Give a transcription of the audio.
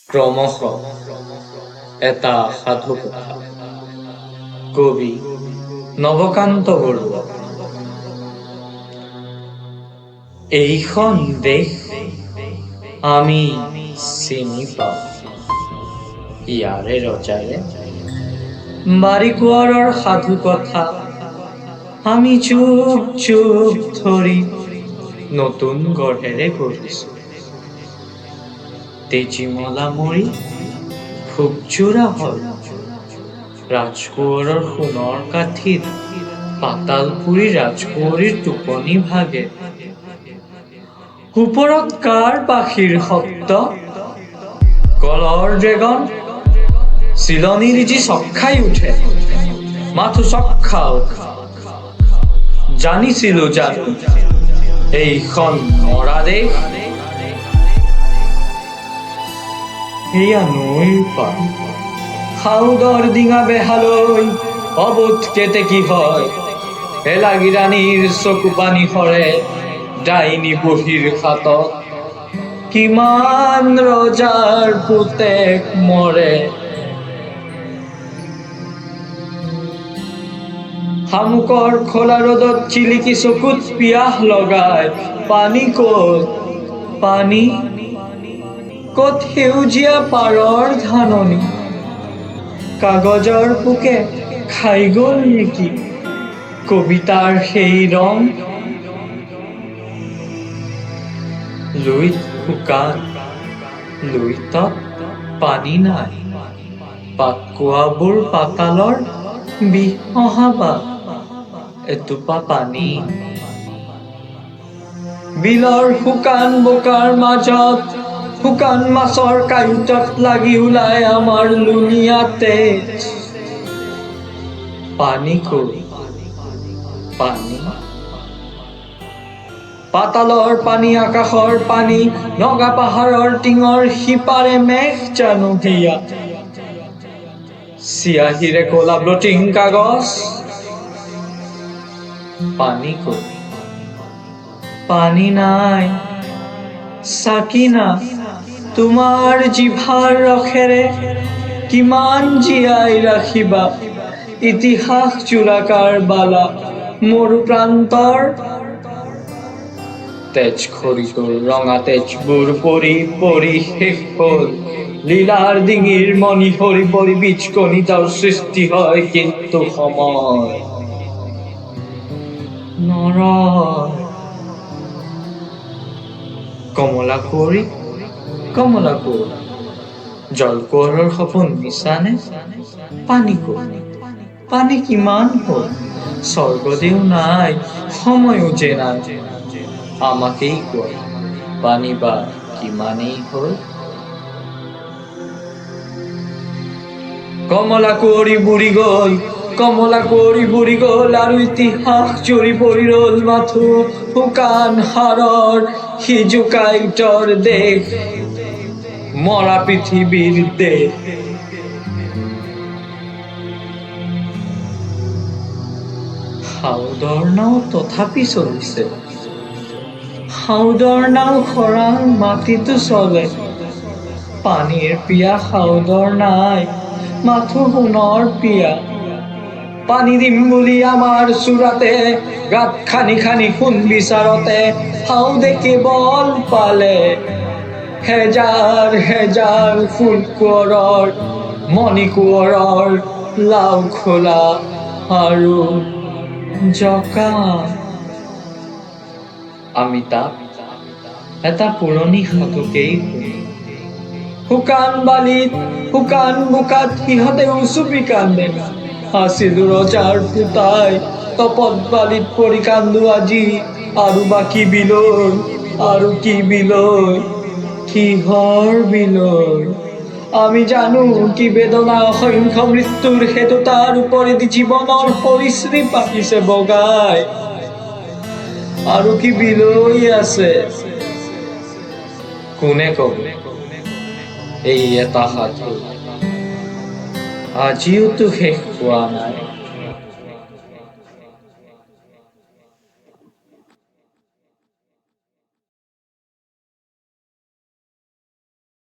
ক্ৰমশ এটা সাধু কথা। কবি নৱকান্ত বৰুৱা। এইখন দেশ আমি চিনি পাওঁ, ইয়াৰে ৰজাৰে বাৰীকুৱাৰৰ সাধু কথা আমি যুগ যুগ ধৰি নতুন গঢ়েৰে গঢ়িছো। তেজীমলা মৰি ভোগজোৰা হ'ল, ৰাজকোঁৱৰৰ সোণৰ কাঠিত পাতালপুৰি ৰাজকুঁৱৰীৰ টোপনি ভাগে। ওপৰত কাৰ পাখিৰ শব্দ, কলৰ ড্ৰেগন চিলনীৰ যি চক্খাই উঠে, মাথো চক্খাও। জানিছিলো জানো এইখন মৰা দেশ, সেয়া নৈৰ পাৰ সাউদৰ ডিঙা বেহালৈ অবোধ কেতেকী হয়। এলাগী ৰাণীৰ চকু পানী সৰে ডাইনী বুঢ়ীৰ হাতত, কিমান ৰজাৰ পুতেক মৰে। শামুকৰ খোলা ৰ'দত চিলিকি চকুত পিয়াহ লগাই পানী ক'ত, পানী ক'ত সেউজীয়া পাৰৰ ধাননি। কাগজৰ পোকে খাই গ'ল নেকি কবিতাৰ সেই ৰং। লুইত শুকান, লুইতত পানী নাই, পাতকোৱাবোৰ পাতালৰ বিহ অহা এটোপা পানী। বিলৰ শুকান বোকাৰ মাজত শুকান মাছৰ কাঁইটত লাগি ওলাই আমাৰ লুণীয়া তেজ। পানী ক'ত, পানী পাতালৰ পানী, আকাশৰ পানী, নগা পাহাৰৰ টিঙৰ সিপাৰে মেঘ জানো সেয়া। চিয়াহীৰে ক'লা ব্লটিং কাগজ, পানী ক'ত, পানী নাই। চাকিনা তোমাৰ জিভাৰ ৰসেৰে কিমান জীয়াই ৰাখিবা ইতিহাস জোৰা কাৰবালা মৰু প্ৰান্তৰ। তেজ খৰি গ'ল, ৰঙা তেজবোৰ পৰি পৰি শেষ হ'ল। লীলাৰ ডিঙিৰ মণি সৰি পৰি বীজকণিতাৰ সৃষ্টি হয়, কিন্তু সময় নৰয়। কমলা কুঁৱৰী, কমলা কুঁৱৰী, জলকোঁৱৰৰ সপোন মিছানে। পানী ক'ত, পানী কিমান হ'ল, স্বৰ্গদেউ নাই, সময়ো যে নাই। আমাকেই কোৱা পানী বা কিমানেই হ'ল। কমলা কুঁৱৰী বুৰি গ'ল, কমলা কুঁৱৰী বুৰি গ'ল, আৰু ইতিহাস জুৰি পৰি ৰ'ল মাথো শুকান হাড়ৰ সিজু কাঁইটৰ দেশ, মৰা পৃথিৱীৰ দেশ। সাউদৰ নাও তথাপি চলিছে, সাউদৰ নাও খৰাং মাটিতো চলে। পানীৰ পিয়াহ সাউদৰ নাই, মাথো সোণৰ পিয়াহ। পানী দিম বুলি আমাৰ চোৰাতে গাঁত খানি খানি সোণ বিচাৰতে সাউদে কেৱল পালে হেজাৰ হেজাৰ ফুল কোঁৱৰৰ, মণি কোঁৱৰৰ, লাও খোলা আৰু জকা। আমি তাক এটা পুৰণি সাধুকেই শুনো। শুকান বালিত শুকান বোকাত সিহঁতে উচুপি কান্দে, আছিলো ৰজাৰ পুতাই তপত বালিত পৰি কান্দো আজি। আৰু বাকী বিলৈ, আৰু কি বিলৈ, কিহৰ বিলৈ। আমি জানো কি বেদনা অসংখ্য মৃত্যুৰ সেইটো, তাৰ ওপৰেদি জীৱনৰ সৰীসৃপ আহিছে বগাই। আৰু কি বিলৈ আছে কোনে ক'ব, এই এটা সাধু আজিওতো শেষ হোৱা নাই।